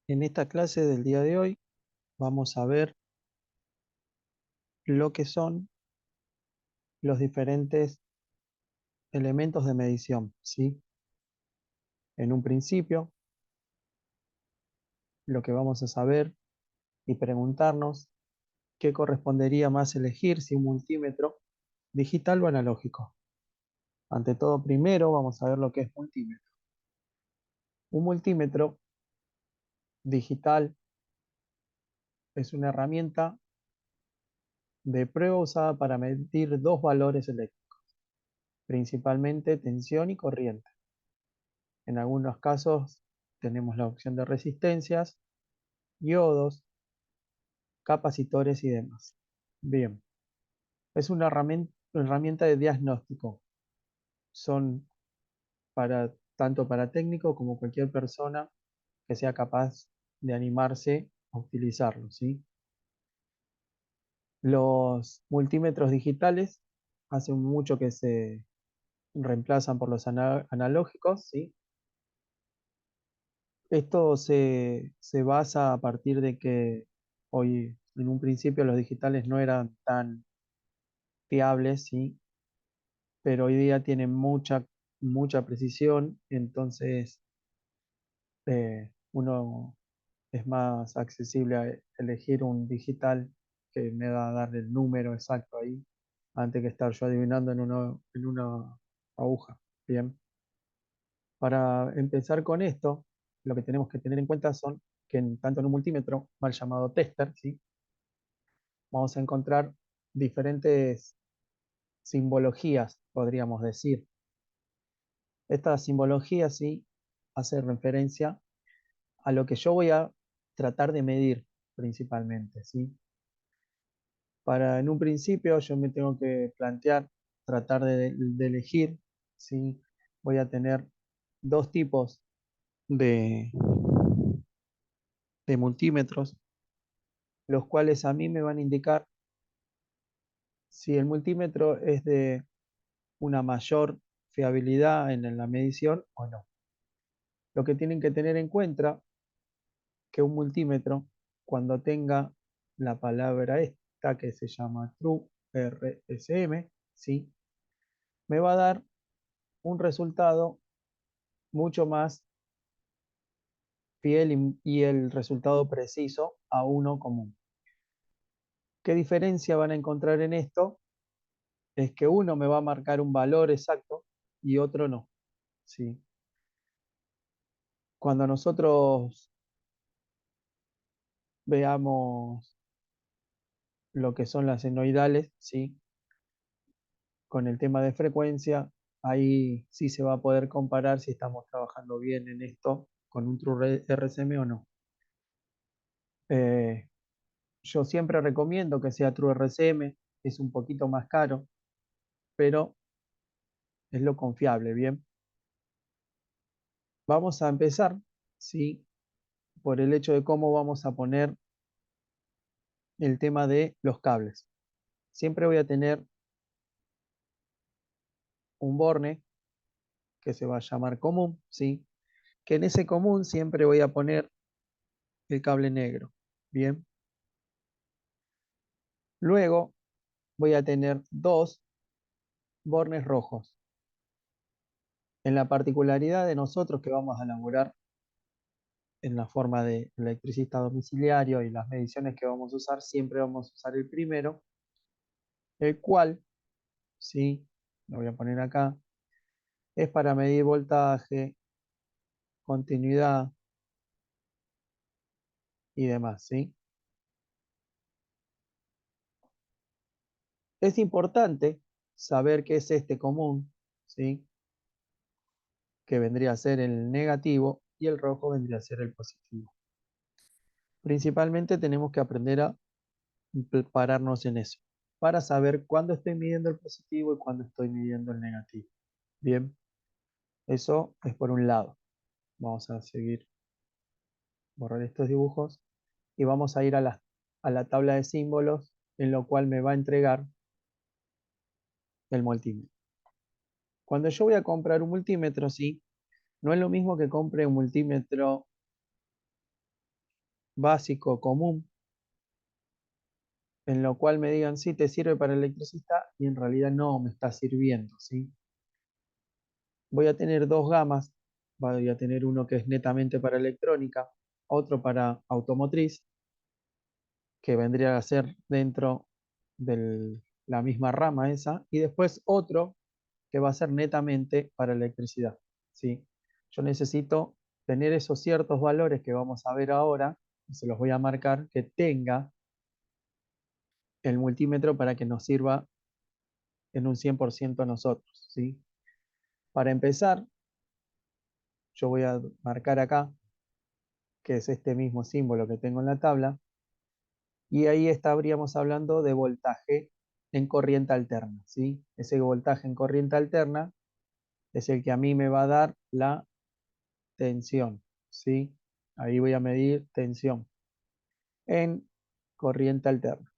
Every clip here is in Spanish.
En esta clase del día de hoy vamos a ver lo que son los diferentes elementos de medición, ¿sí? En un principio, lo que vamos a saber y preguntarnos qué correspondería más elegir, si un multímetro digital o analógico. Ante todo, primero vamos a ver lo que es multímetro. Un multímetro digital es una herramienta de prueba usada para medir dos valores eléctricos, principalmente tensión y corriente. En algunos casos tenemos la opción de resistencias, diodos, capacitores y demás. Bien, es una herramienta de diagnóstico. Son tanto para técnico como cualquier persona que sea capaz de animarse a utilizarlo, ¿sí? Los multímetros digitales hace mucho que se reemplazan por los analógicos, ¿sí? Esto se basa a partir de que hoy, en un principio, los digitales no eran tan fiables, ¿sí? Pero hoy día tienen mucha precisión, entonces uno es más accesible a elegir un digital que me va a dar el número exacto ahí, antes que estar yo adivinando en una aguja. Bien, para empezar con esto, lo que tenemos que tener en cuenta son que tanto en un multímetro, mal llamado tester, ¿sí? Vamos a encontrar diferentes simbologías, podríamos decir. Esta simbología sí hace referencia a lo que yo voy a tratar de medir principalmente, ¿sí? Para en un principio yo me tengo que plantear, tratar de elegir, ¿sí? Voy a tener dos tipos de, de multímetros, los cuales a mí me van a indicar si el multímetro es de una mayor fiabilidad en la medición o no. Lo que tienen que tener en cuenta que un multímetro, cuando tenga la palabra esta que se llama true RSM, ¿sí? Me va a dar un resultado mucho más fiel y el resultado preciso a uno común. ¿Qué diferencia van a encontrar en esto? Es que uno me va a marcar un valor exacto y otro no, ¿sí? Cuando nosotros veamos lo que son las senoidales, ¿sí? Con el tema de frecuencia, ahí sí se va a poder comparar si estamos trabajando bien en esto con un True RCM o no. Eh, yo siempre recomiendo que sea True RCM, es un poquito más caro, pero es lo confiable, ¿bien? Vamos a empezar, ¿sí? Por el hecho de cómo vamos a poner el tema de los cables. Siempre voy a tener un borne que se va a llamar común, ¿sí? Que en ese común siempre voy a poner el cable negro, ¿bien? Luego voy a tener dos bornes rojos. En la particularidad de nosotros que vamos a elaborar en la forma de electricista domiciliario y las mediciones que vamos a usar, siempre vamos a usar el primero, el cual, ¿sí? Lo voy a poner acá, es para medir voltaje, continuidad y demás, ¿sí? Es importante saber qué es este común, ¿sí? Que vendría a ser el negativo y el rojo vendría a ser el positivo. Principalmente tenemos que aprender a pararnos en eso, para saber cuándo estoy midiendo el positivo y cuándo estoy midiendo el negativo. Bien, eso es por un lado. Vamos a seguir, borrar estos dibujos y vamos a ir a la tabla de símbolos, en lo cual me va a entregar el multímetro. Cuando yo voy a comprar un multímetro, sí, no es lo mismo que compre un multímetro básico común, en lo cual me digan, sí, te sirve para electricista y en realidad no me está sirviendo, ¿sí? Voy a tener dos gamas, voy a tener uno que es netamente para electrónica, otro para automotriz, que vendría a ser dentro de la misma rama esa, y después otro que va a ser netamente para electricidad, ¿sí? Yo necesito tener esos ciertos valores que vamos a ver ahora, y se los voy a marcar, que tenga el multímetro para que nos sirva en un 100% a nosotros, ¿sí? Para empezar, yo voy a marcar acá, que es este mismo símbolo que tengo en la tabla, y ahí estaríamos hablando de voltaje en corriente alterna, ¿sí? Ese voltaje en corriente alterna es el que a mí me va a dar la tensión, ¿sí? Ahí voy a medir tensión en corriente alterna.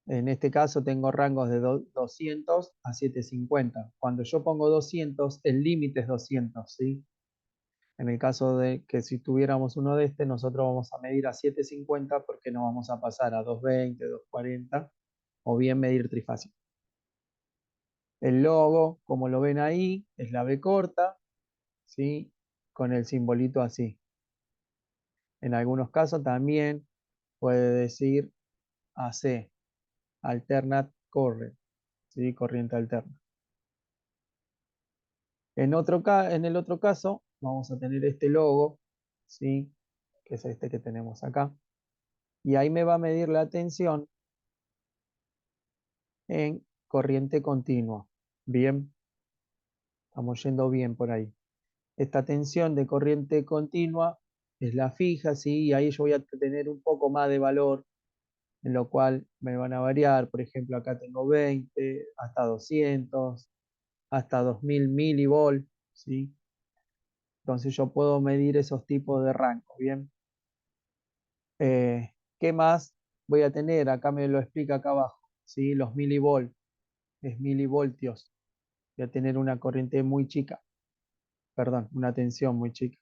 En este caso tengo rangos de 200 a 750. Cuando yo pongo 200, el límite es 200, ¿sí? En el caso de que si tuviéramos uno de este, nosotros vamos a medir a 750 porque no vamos a pasar a 220, 240 o bien medir trifásico. El logo, como lo ven ahí, es la B corta, ¿sí? Con el simbolito así. En algunos casos también puede decir AC, Alternate Current, ¿sí? Corriente alterna. En el otro caso, vamos a tener este logo, ¿sí? Que es este que tenemos acá. Y ahí me va a medir la tensión en corriente continua. Bien, estamos yendo bien por ahí. Esta tensión de corriente continua es la fija, ¿sí? Y ahí yo voy a tener un poco más de valor, en lo cual me van a variar. Por ejemplo, acá tengo 20, hasta 200, hasta 2000 milivolts, ¿sí? Entonces yo puedo medir esos tipos de rangos, ¿bien? ¿Qué más voy a tener? Acá me lo explica acá abajo, ¿sí? Los milivolts, es milivoltios. Voy a tener una corriente muy chica, perdón, una tensión muy chica.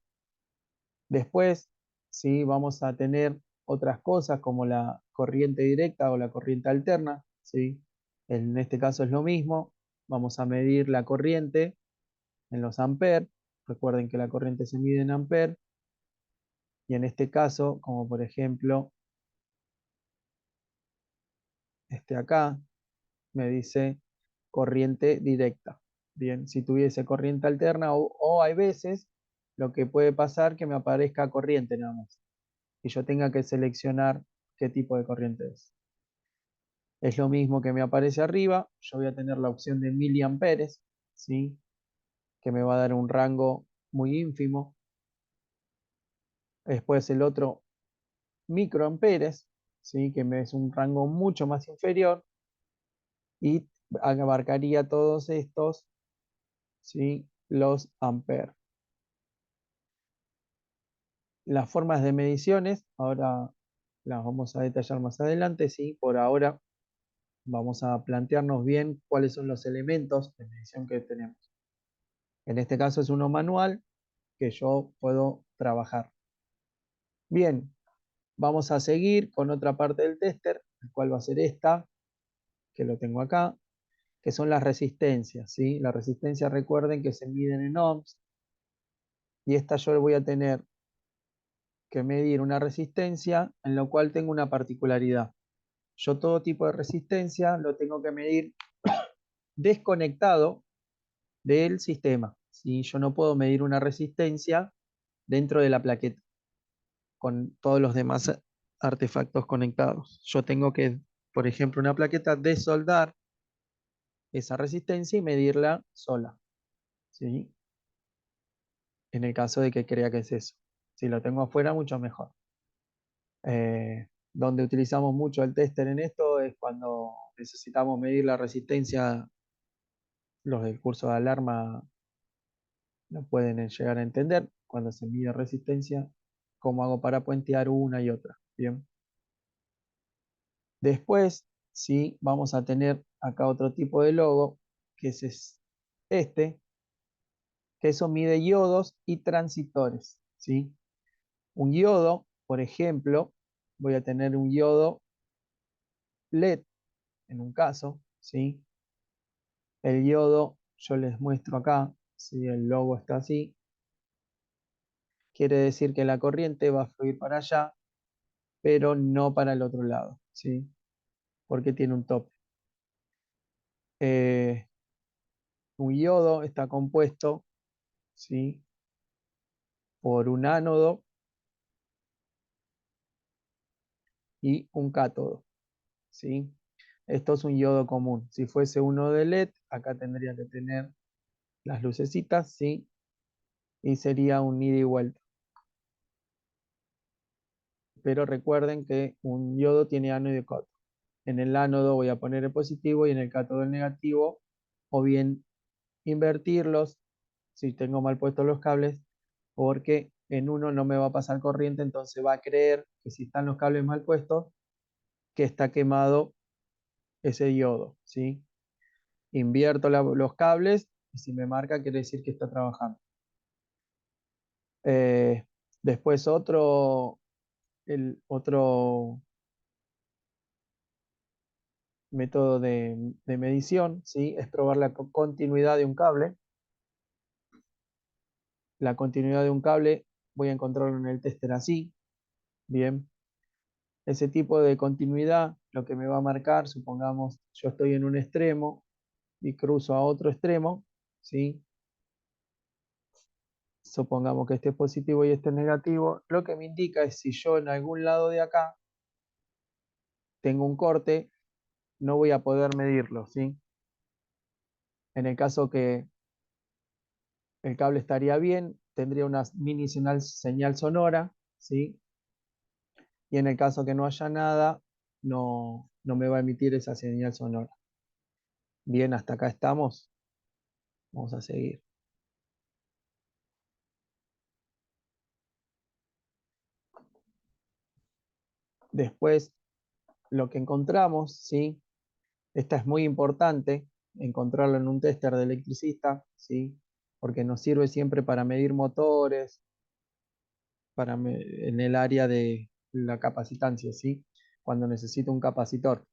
Después, ¿sí? Vamos a tener otras cosas como la corriente directa o la corriente alterna, ¿sí? En este caso es lo mismo. Vamos a medir la corriente en los amperes. Recuerden que la corriente se mide en amperes. Y en este caso, como por ejemplo, este acá, me dice corriente directa. Bien, si tuviese corriente alterna o hay veces lo que puede pasar que me aparezca corriente nada más y yo tenga que seleccionar qué tipo de corriente es. Es lo mismo que me aparece arriba, yo voy a tener la opción de miliamperes, ¿sí? Que me va a dar un rango muy ínfimo. Después el otro microamperes, ¿sí? Que es un rango mucho más inferior y abarcaría todos estos, ¿sí? Los amperes. Las formas de mediciones, ahora las vamos a detallar más adelante, ¿sí? Por ahora vamos a plantearnos bien cuáles son los elementos de medición que tenemos. En este caso es uno manual que yo puedo trabajar. Bien, vamos a seguir con otra parte del tester, el cual va a ser esta, que lo tengo acá, que son las resistencias, ¿sí? Las resistencias, recuerden que se miden en ohms, y esta yo voy a tener que medir una resistencia en la cual tengo una particularidad. Yo todo tipo de resistencia lo tengo que medir desconectado del sistema, ¿sí? Yo no puedo medir una resistencia dentro de la plaqueta con todos los demás artefactos conectados. Yo tengo que, por ejemplo, una plaqueta desoldar esa resistencia y medirla sola, ¿sí? En el caso de que crea que es eso. Si lo tengo afuera, mucho mejor. Donde utilizamos mucho el tester en esto es cuando necesitamos medir la resistencia. Los del curso de alarma lo pueden llegar a entender. Cuando se mide resistencia, cómo hago para puentear una y otra. Bien. Después, sí, vamos a tener acá otro tipo de logo, que es este, que eso mide iodos y transistores, ¿sí? Un iodo por ejemplo, voy a tener un diodo LED en un caso, ¿sí? El diodo, yo les muestro acá, si el logo está así, quiere decir que la corriente va a fluir para allá, pero no para el otro lado, ¿sí? Porque tiene un tope. Eh, un diodo está compuesto, ¿sí? Por un ánodo y un cátodo, ¿sí? Esto es un diodo común. Si fuese uno de LED, acá tendría que tener las lucecitas, ¿sí? Y sería un ida y vuelta. Pero recuerden que un diodo tiene ánodo y cátodo. En el ánodo voy a poner el positivo y en el cátodo el negativo, o bien invertirlos si tengo mal puestos los cables, porque en uno no me va a pasar corriente, entonces va a creer que si están los cables mal puestos, que está quemado ese diodo, ¿sí? Invierto los cables y si me marca quiere decir que está trabajando. Eh, después otro método de medición, ¿sí? Es probar la continuidad de un cable. La continuidad de un cable voy a encontrarlo en el tester así. Bien. Ese tipo de continuidad lo que me va a marcar, supongamos yo estoy en un extremo y cruzo a otro extremo, ¿sí? Supongamos que este es positivo y este es negativo, lo que me indica es si yo en algún lado de acá tengo un corte, no voy a poder medirlo, ¿sí? En el caso que el cable estaría bien, tendría una mini señal sonora, ¿sí? Y en el caso que no haya nada, no me va a emitir esa señal sonora. Bien, hasta acá estamos. Vamos a seguir. Después, lo que encontramos, ¿sí? Esta es muy importante, encontrarlo en un tester de electricista, ¿sí? Porque nos sirve siempre para medir motores, en el área de la capacitancia, ¿sí? Cuando necesito un capacitor.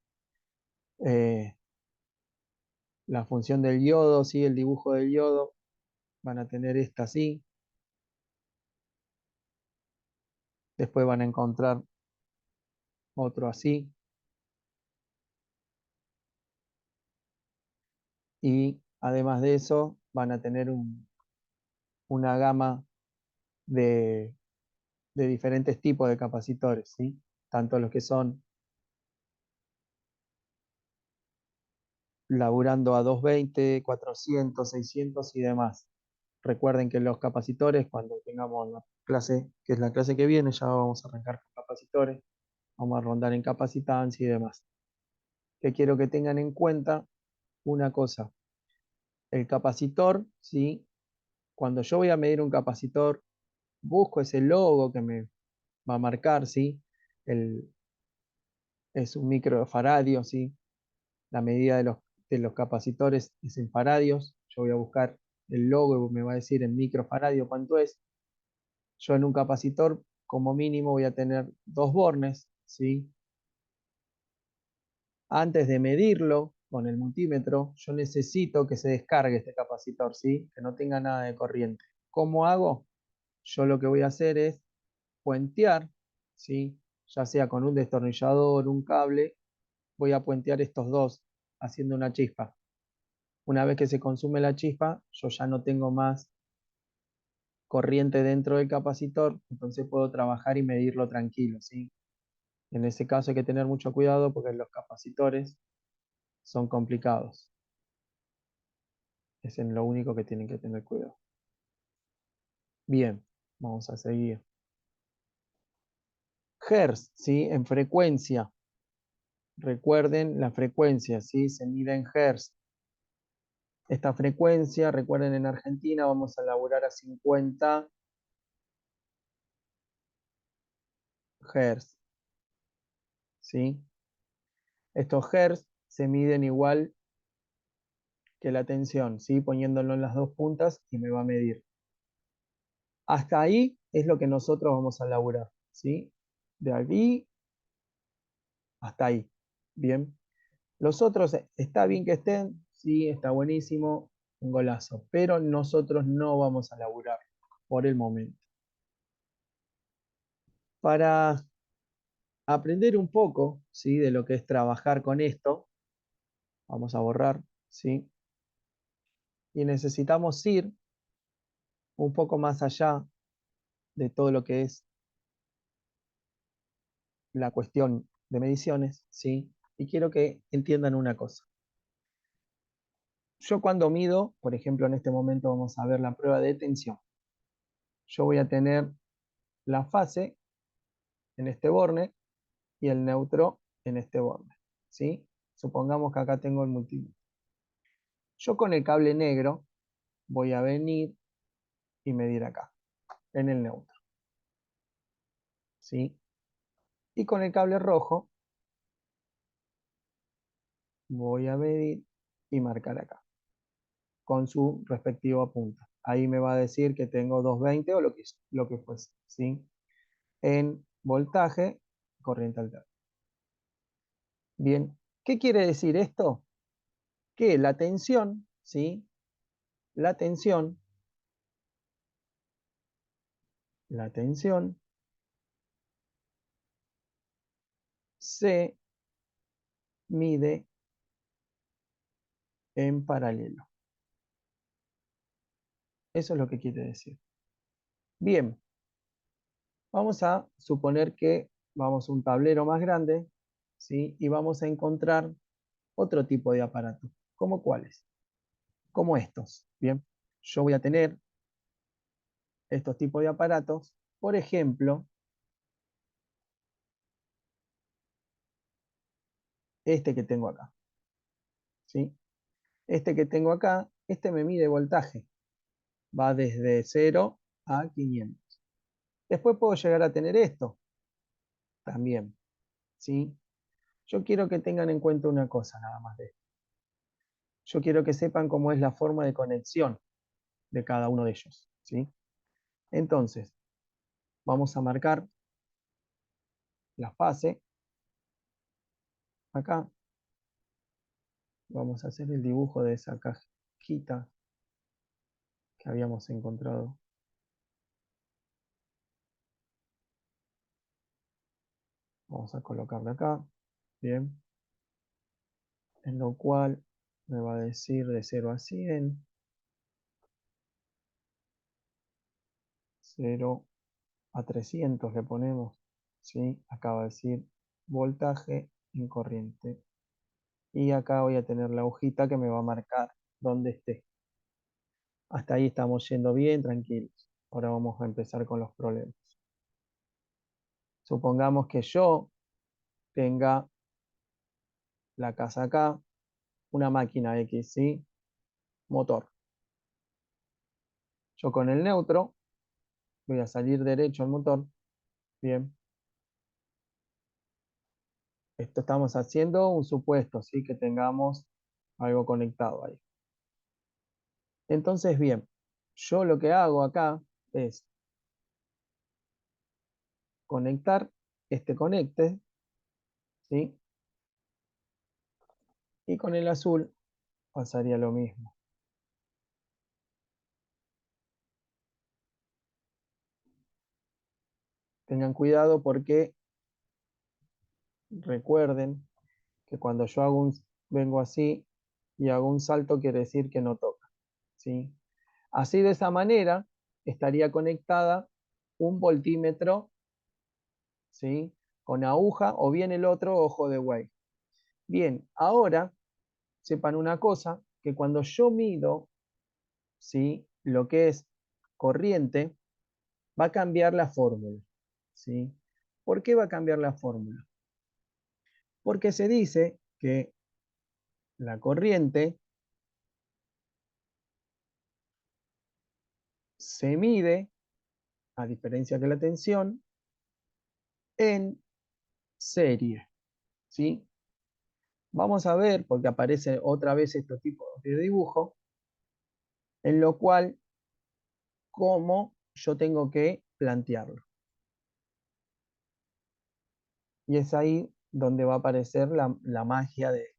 Eh, la función del diodo, ¿sí? El dibujo del diodo, van a tener esta así. Después van a encontrar otro así. Y además de eso, van a tener una gama de, de diferentes tipos de capacitores, ¿sí? Tanto los que son laburando a 220, 400, 600 y demás. Recuerden que los capacitores, cuando tengamos la clase, que es la clase que viene, ya vamos a arrancar con capacitores, vamos a rondar en capacitancia y demás. Que quiero que tengan en cuenta una cosa, el capacitor, ¿sí? Cuando yo voy a medir un capacitor, busco ese logo que me va a marcar, ¿sí? El, es un microfaradio, ¿sí? La medida de los capacitores es en faradios. Yo voy a buscar el logo y me va a decir en microfaradio cuánto es. Yo en un capacitor, como mínimo, voy a tener dos bornes, ¿sí? Antes de medirlo con el multímetro, yo necesito que se descargue este capacitor, ¿sí? Que no tenga nada de corriente. ¿Cómo hago? Yo lo que voy a hacer es puentear, ¿sí? Ya sea con un destornillador, un cable, voy a puentear estos dos haciendo una chispa. Una vez que se consume la chispa, yo ya no tengo más corriente dentro del capacitor, entonces puedo trabajar y medirlo tranquilo, ¿sí? En ese caso hay que tener mucho cuidado porque los capacitores son complicados. Es en lo único que tienen que tener cuidado. Bien, vamos a seguir. Hertz, ¿sí? En frecuencia. Recuerden la frecuencia, ¿sí? Se mide en Hertz. Esta frecuencia, recuerden en Argentina vamos a laburar a 50 Hz, ¿sí? Estos Hertz se miden igual que la tensión, ¿sí? Poniéndolo en las dos puntas y me va a medir. Hasta ahí es lo que nosotros vamos a laburar, ¿sí? de ahí hasta ahí. Bien. Los otros, está bien que estén, sí, está buenísimo, un golazo, pero nosotros no vamos a laburar por el momento. Para aprender un poco, ¿sí? De lo que es trabajar con esto, vamos a borrar, ¿sí? Y necesitamos ir un poco más allá de todo lo que es la cuestión de mediciones, ¿sí? Y quiero que entiendan una cosa. Yo cuando mido, por ejemplo, en este momento vamos a ver la prueba de tensión. Yo voy a tener la fase en este borne y el neutro en este borne, ¿sí? Supongamos que acá tengo el multímetro. Yo con el cable negro voy a venir y medir acá, en el neutro, ¿sí? Y con el cable rojo voy a medir y marcar acá, con su respectiva punta. Ahí me va a decir que tengo 220 o lo que fuese, ¿sí? En voltaje, corriente alterna. Bien, ¿qué quiere decir esto? Que la tensión, ¿sí? La tensión se mide en paralelo. Eso es lo que quiere decir. Bien, vamos a suponer que vamos a un tablero más grande, ¿sí? Y vamos a encontrar otro tipo de aparato. ¿Cómo cuáles? Como estos. Bien, yo voy a tener estos tipos de aparatos. Por ejemplo, este que tengo acá, ¿sí? Este que tengo acá, este me mide voltaje. Va desde 0 a 500. Después puedo llegar a tener esto también, ¿sí? Yo quiero que tengan en cuenta una cosa nada más de esto. Yo quiero que sepan cómo es la forma de conexión de cada uno de ellos, ¿sí? Entonces, vamos a marcar la fase acá. Vamos a hacer el dibujo de esa cajita que habíamos encontrado. Vamos a colocarla acá. Bien. En lo cual me va a decir de 0 a 100. 0 a 300 le ponemos. ¿Sí? Acá va a decir voltaje en corriente. Y acá voy a tener la hojita que me va a marcar dónde esté. Hasta ahí estamos yendo bien, tranquilos. Ahora vamos a empezar con los problemas. Supongamos que yo tenga la casa acá, una máquina X, ¿sí? Motor. Yo con el neutro voy a salir derecho al motor. Bien. Esto estamos haciendo un supuesto, ¿sí? Que tengamos algo conectado ahí. Entonces, bien, yo lo que hago acá es conectar este conecte, ¿sí? Y con el azul pasaría lo mismo. Tengan cuidado porque recuerden que cuando yo vengo así y hago un salto, quiere decir que no toca, ¿sí? Así de esa manera estaría conectada un voltímetro, ¿sí? Con aguja o bien el otro ojo de buey. Bien, ahora sepan una cosa, que cuando yo mido, ¿sí? Lo que es corriente, va a cambiar la fórmula, ¿sí? ¿Por qué va a cambiar la fórmula? Porque se dice que la corriente se mide, a diferencia que la tensión, en serie, ¿sí? Vamos a ver, porque aparece otra vez este tipo de dibujo, en lo cual, cómo yo tengo que plantearlo. Y es ahí donde va a aparecer la magia de...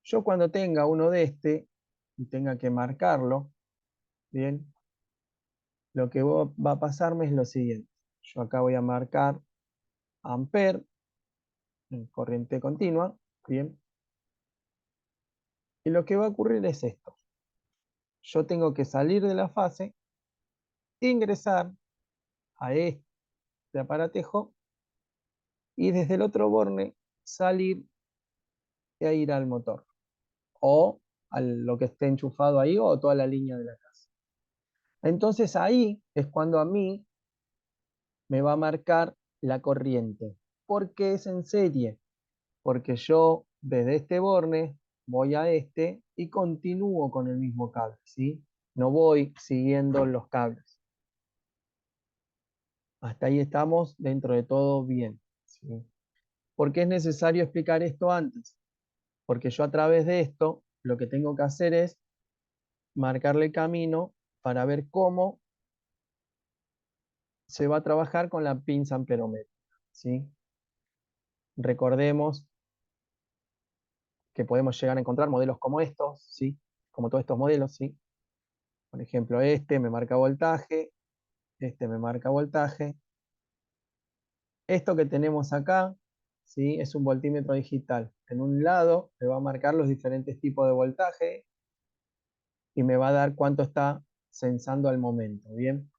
Yo cuando tenga uno de este y tenga que marcarlo, bien, lo que va a pasarme es lo siguiente. Yo acá voy a marcar ampere en corriente continua, bien, y lo que va a ocurrir es esto. Yo tengo que salir de la fase, ingresar a este aparatejo y desde el otro borne salir e ir al motor o a lo que esté enchufado ahí o toda la línea de la casa. Entonces ahí es cuando a mí me va a marcar la corriente. ¿Por qué es en serie? Porque yo desde este borne voy a este y continúo con el mismo cable, ¿sí? No voy siguiendo los cables. Hasta ahí estamos dentro de todo bien, ¿sí? ¿Por qué es necesario explicar esto antes? Porque yo a través de esto lo que tengo que hacer es marcarle el camino para ver cómo se va a trabajar con la pinza amperométrica, ¿sí? Recordemos que podemos llegar a encontrar modelos como estos, ¿sí? Como todos estos modelos, ¿sí? Por ejemplo, este me marca voltaje, este me marca voltaje. Esto que tenemos acá, ¿sí? Es un voltímetro digital. En un lado me va a marcar los diferentes tipos de voltaje y me va a dar cuánto está sensando al momento, ¿bien?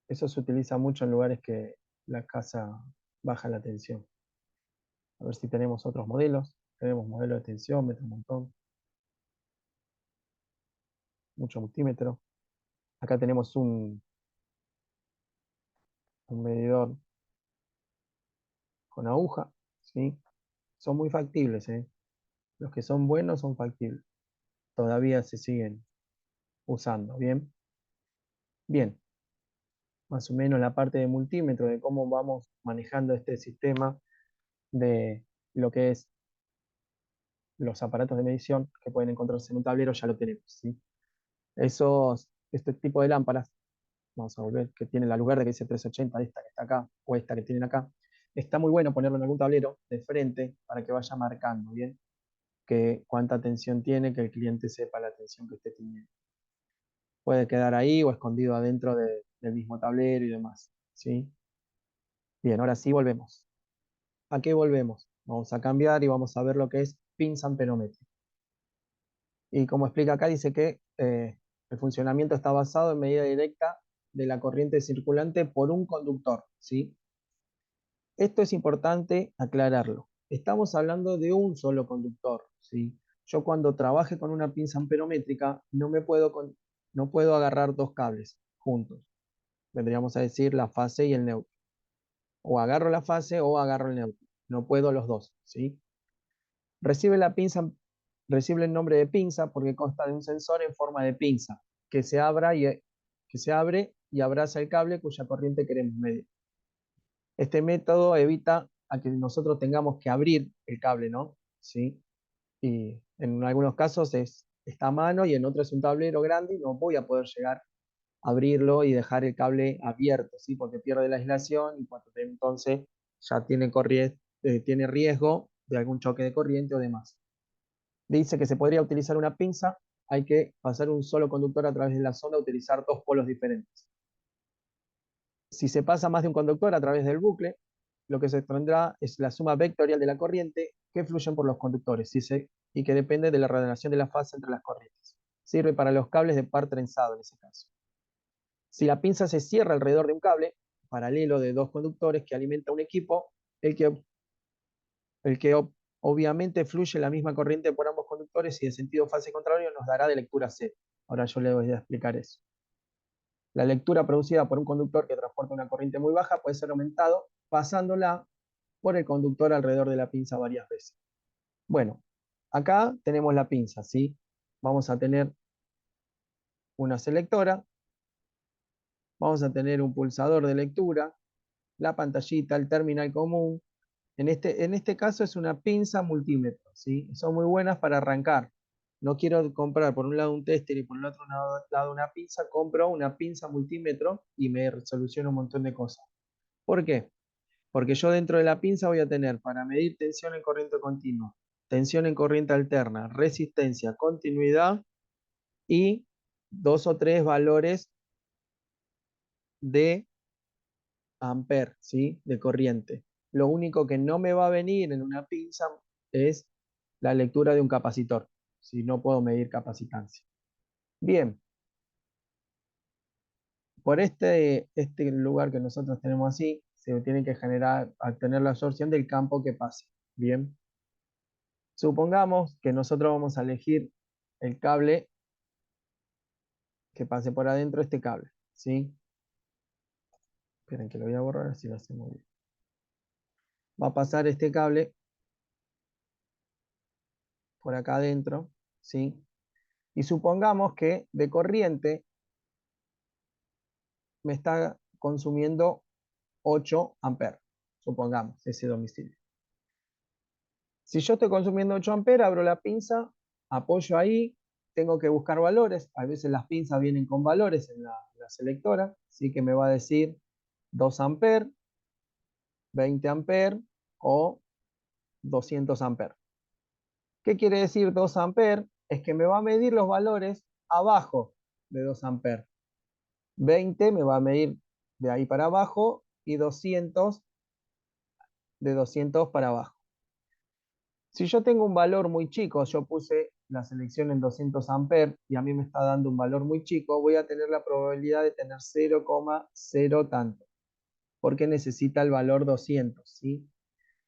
Eso se utiliza mucho en lugares que la casa baja la tensión. A ver si tenemos otros modelos. Tenemos modelo de tensiómetro, un montón. Mucho multímetro. Acá tenemos un medidor con aguja, ¿sí? Son muy factibles, ¿eh? Los que son buenos son factibles. Todavía se siguen usando, ¿bien? Bien, más o menos la parte de multímetro, de cómo vamos manejando este sistema de lo que es los aparatos de medición que pueden encontrarse en un tablero, ya lo tenemos, ¿sí? Este tipo de lámparas, vamos a volver, que tiene la luz verde que dice 380, esta que está acá, o esta que tienen acá, está muy bueno ponerlo en algún tablero de frente para que vaya marcando, ¿bien? Que cuánta tensión tiene, que el cliente sepa la tensión que esté teniendo. Puede quedar ahí o escondido adentro del mismo tablero y demás, ¿sí? Bien, ahora sí volvemos. ¿A qué volvemos? Vamos a cambiar y vamos a ver lo que es pinza amperométrica. Y como explica acá, dice que el funcionamiento está basado en medida directa de la corriente circulante por un conductor, ¿sí? Esto es importante aclararlo. Estamos hablando de un solo conductor, ¿sí? Yo cuando trabaje con una pinza amperométrica no puedo agarrar dos cables juntos. Vendríamos a decir la fase y el neutro. O agarro la fase o agarro el neutro. No puedo los dos, ¿sí? Recibe la pinza, recibe el nombre de pinza porque consta de un sensor en forma de pinza que se abre y abraza el cable cuya corriente queremos medir. Este método evita a que nosotros tengamos que abrir el cable, ¿no? ¿Sí? Y en algunos casos está a mano y en otros es un tablero grande y no voy a poder llegar a abrirlo y dejar el cable abierto, ¿sí? Porque pierde la aislación y entonces ya tiene riesgo de algún choque de corriente o demás. Dice que se podría utilizar una pinza, hay que pasar un solo conductor a través de la sonda, utilizar dos polos diferentes. Si se pasa más de un conductor a través del bucle, lo que se tendrá es la suma vectorial de la corriente que fluyen por los conductores y que depende de la relación de la fase entre las corrientes. Sirve para los cables de par trenzado en ese caso. Si la pinza se cierra alrededor de un cable paralelo de dos conductores que alimenta un equipo, el que, el que obviamente fluye la misma corriente por ambos conductores y de sentido fase contrario nos dará de lectura cero. Ahora yo le voy a explicar eso. La lectura producida por un conductor que transporta una corriente muy baja puede ser aumentado pasándola por el conductor alrededor de la pinza varias veces. Bueno, acá tenemos la pinza, ¿sí? Vamos a tener una selectora, vamos a tener un pulsador de lectura, la pantallita, el terminal común. En este caso es una pinza multímetro, ¿sí? Son muy buenas para arrancar. No quiero comprar por un lado un tester y por el otro lado una pinza, compro una pinza multímetro y me soluciona un montón de cosas. ¿Por qué? Porque yo dentro de la pinza voy a tener para medir tensión en corriente continua, tensión en corriente alterna, resistencia, continuidad y 2 o 3 valores de amper, ¿sí? De corriente. Lo único que no me va a venir en una pinza es la lectura de un capacitor, si no puedo medir capacitancia. Bien, por este lugar que nosotros tenemos así, se tiene que generar, al tener la absorción del campo que pase. Bien, supongamos que nosotros vamos a elegir el cable que pase por adentro, este cable, ¿sí? Esperen que lo voy a borrar así lo hacemos bien. Va a pasar este cable por acá adentro, ¿sí? Y supongamos que de corriente me está consumiendo 8 amperes, supongamos, ese domicilio. Si yo estoy consumiendo 8 amperes, abro la pinza, apoyo ahí, tengo que buscar valores. A veces las pinzas vienen con valores en la selectora, así que me va a decir 2 amperes, 20 amperes o 200 amperes. ¿Qué quiere decir 2 amperes? Es que me va a medir los valores abajo de 2 amperes. 20 me va a medir de ahí para abajo y 200 de 200 para abajo. Si yo tengo un valor muy chico, yo puse la selección en 200 amperes y a mí me está dando un valor muy chico, voy a tener la probabilidad de tener 0,0 tanto, porque necesita el valor 200, ¿sí?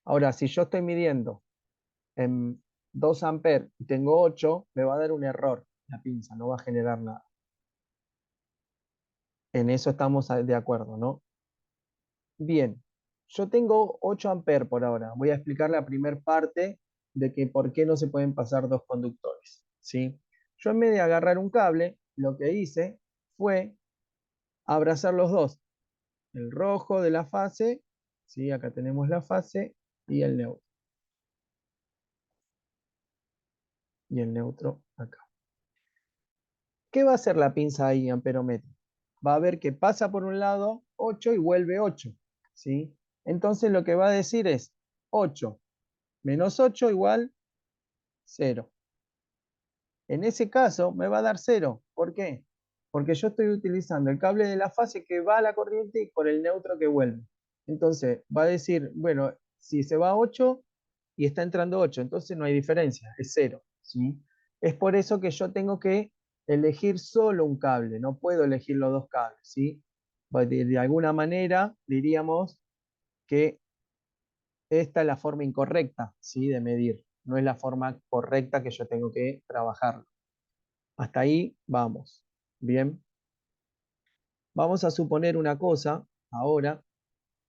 Ahora, si yo estoy midiendo en 2 amperes y tengo 8, me va a dar un error la pinza, no va a generar nada. En eso estamos de acuerdo, ¿no? Bien, yo tengo 8 amperes por ahora. Voy a explicar la primera parte de que por qué no se pueden pasar dos conductores, ¿sí? Yo en vez de agarrar un cable, lo que hice fue abrazar los dos. El rojo de la fase, ¿sí? Acá tenemos la fase y el neutro. Y el neutro acá. ¿Qué va a hacer la pinza ahí, amperómetro? Va a ver que pasa por un lado 8 y vuelve 8, ¿sí? Entonces lo que va a decir es 8 menos 8 igual 0. En ese caso me va a dar 0. ¿Por qué? Porque yo estoy utilizando el cable de la fase que va a la corriente y por el neutro que vuelve. Entonces va a decir, bueno, si se va a 8 y está entrando 8, entonces no hay diferencia, es 0, ¿sí? Es por eso que yo tengo que elegir solo un cable, no puedo elegir los dos cables, ¿sí? De alguna manera diríamos que esta es la forma incorrecta, ¿sí? De medir, no es la forma correcta que yo tengo que trabajar. Hasta ahí vamos. Bien. Vamos a suponer una cosa. Ahora,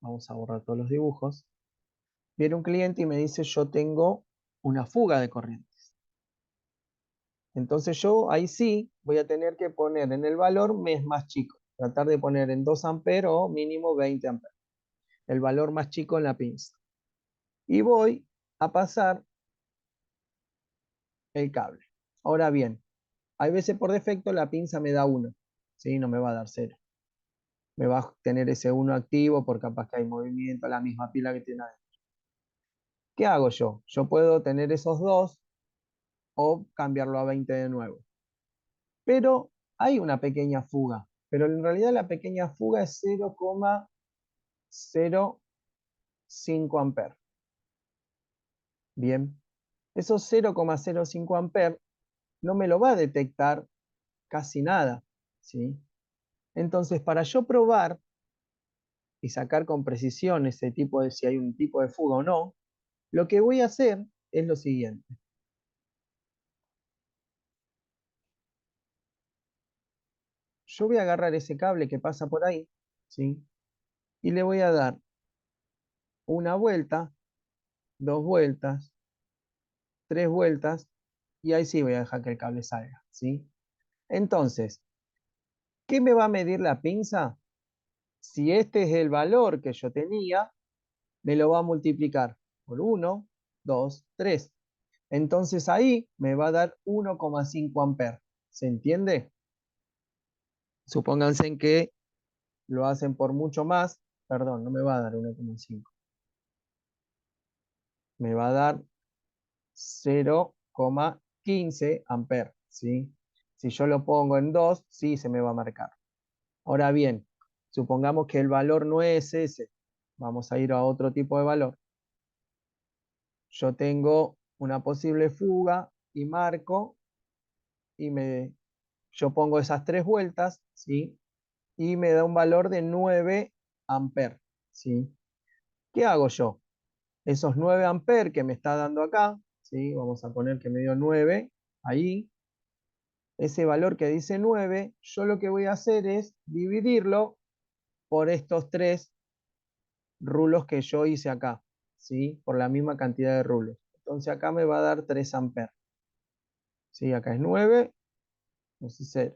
vamos a borrar todos los dibujos. Viene un cliente y me dice, yo tengo una fuga de corrientes. Entonces yo ahí sí voy a tener que poner en el valor mes más chico. Tratar de poner en 2 amperes o mínimo 20 amperes. El valor más chico en la pinza. Y voy a pasar el cable. Ahora bien, hay veces por defecto la pinza me da 1. ¿Sí? No me va a dar 0. Me va a tener ese 1 activo por capaz que hay movimiento, la misma pila que tiene adentro. ¿Qué hago yo? Yo puedo tener esos dos o cambiarlo a 20 de nuevo. Pero hay una pequeña fuga, pero en realidad la pequeña fuga es 0,05 amperes. Bien, esos 0,05 amperes no me lo va a detectar casi nada, ¿sí? Entonces, para yo probar y sacar con precisión ese tipo de si hay un tipo de fuga o no, lo que voy a hacer es lo siguiente. Yo voy a agarrar ese cable que pasa por ahí, ¿sí? Y le voy a dar una vuelta, 2 vueltas, 3 vueltas, y ahí sí voy a dejar que el cable salga, ¿sí? Entonces, ¿qué me va a medir la pinza? Si este es el valor que yo tenía, me lo va a multiplicar por 1, 2, 3. Entonces ahí me va a dar 1,5 amperes. ¿Se entiende? Supónganse en que lo hacen por mucho más, perdón, no me va a dar 1,5. me va a dar 0,15 amperes, ¿sí? Si yo lo pongo en 2, sí se me va a marcar. Ahora bien, supongamos que el valor no es ese. Vamos a ir a otro tipo de valor. Yo tengo una posible fuga y marco y yo pongo esas 3 vueltas, ¿sí? Y me da un valor de 9 amperes, ¿sí? ¿Qué hago yo? Esos 9 amperes que me está dando acá, ¿sí? Vamos a poner que me dio 9 ahí. Ese valor que dice 9, yo lo que voy a hacer es dividirlo por estos 3 rulos que yo hice acá, ¿sí? Por la misma cantidad de rulos. Entonces acá me va a dar 3 amperes. ¿Sí? Acá es 9, entonces 0.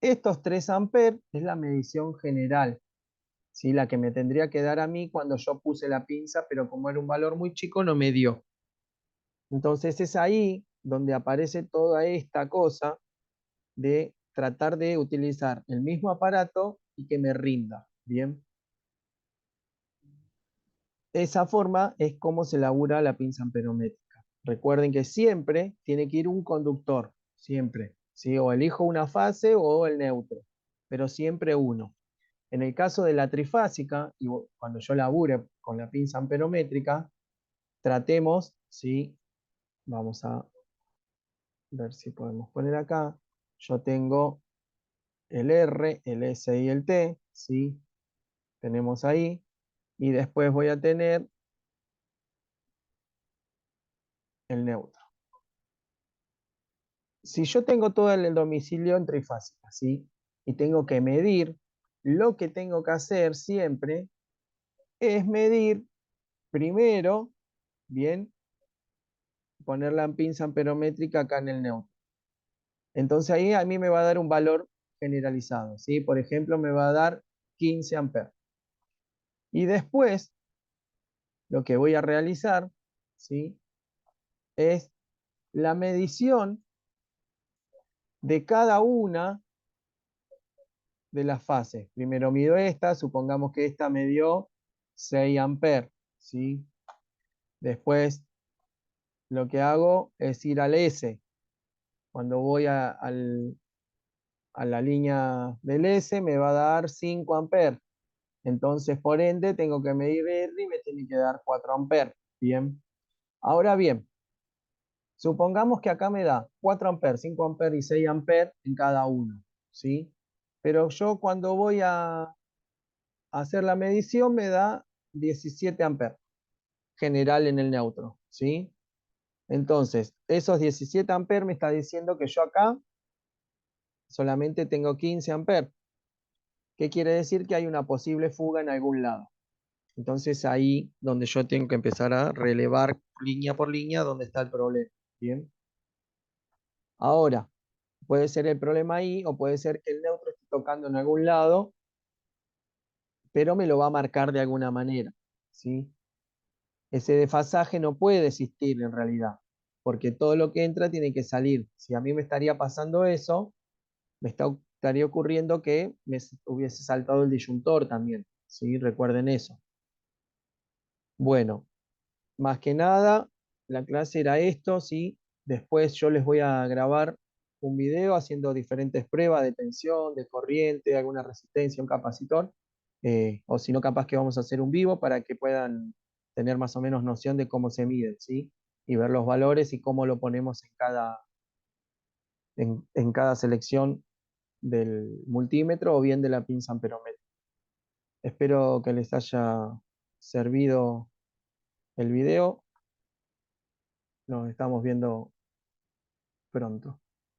Estos 3 amperes es la medición general, ¿sí? La que me tendría que dar a mí cuando yo puse la pinza, pero como era un valor muy chico no me dio. Entonces es ahí donde aparece toda esta cosa de tratar de utilizar el mismo aparato y que me rinda, ¿bien? Esa forma es como se labura la pinza amperométrica. Recuerden que siempre tiene que ir un conductor, siempre, ¿sí? O elijo una fase o el neutro, pero siempre uno. En el caso de la trifásica, y cuando yo labure con la pinza amperométrica, tratemos, ¿sí? Vamos a ver si podemos poner acá. Yo tengo el R, el S y el T, ¿sí? Tenemos ahí. Y después voy a tener el neutro. Si yo tengo todo el domicilio en trifásica, ¿sí? Y tengo que medir, lo que tengo que hacer siempre es medir primero, bien, poner la pinza amperométrica acá en el neutro. Entonces ahí a mí me va a dar un valor generalizado, ¿sí? Por ejemplo, me va a dar 15 amperes. Y después, lo que voy a realizar, ¿sí? Es la medición de cada una de las fases. Primero mido esta, supongamos que esta me dio 6 amperes, ¿sí? Después lo que hago es ir al S. Cuando voy a la línea del S me va a dar 5 amperes. Entonces, por ende, tengo que medir R y me tiene que dar 4 amperes. Bien. Ahora bien, supongamos que acá me da 4 amperes, 5 amperes y 6 amperes en cada uno, ¿sí? Pero yo cuando voy a hacer la medición me da 17 amperes general en el neutro, ¿sí? Entonces, esos 17 amperes me está diciendo que yo acá solamente tengo 15 amperes. ¿Qué quiere decir? Que hay una posible fuga en algún lado. Entonces ahí donde yo tengo que empezar a relevar línea por línea dónde está el problema. Bien. Ahora, puede ser el problema ahí o puede ser que el neutro esté tocando en algún lado, pero me lo va a marcar de alguna manera, ¿sí? Ese desfasaje no puede existir en realidad, porque todo lo que entra tiene que salir. Si a mí me estaría pasando eso, estaría ocurriendo que me hubiese saltado el disyuntor también, ¿sí? Recuerden eso. Bueno, más que nada, la clase era esto, ¿sí? Después yo les voy a grabar un video haciendo diferentes pruebas de tensión, de corriente, alguna resistencia, un capacitor, o si no, capaz que vamos a hacer un vivo para que puedan tener más o menos noción de cómo se miden, ¿sí? Y ver los valores y cómo lo ponemos en cada selección del multímetro o bien de la pinza amperométrica. Espero que les haya servido el video. Nos estamos viendo pronto.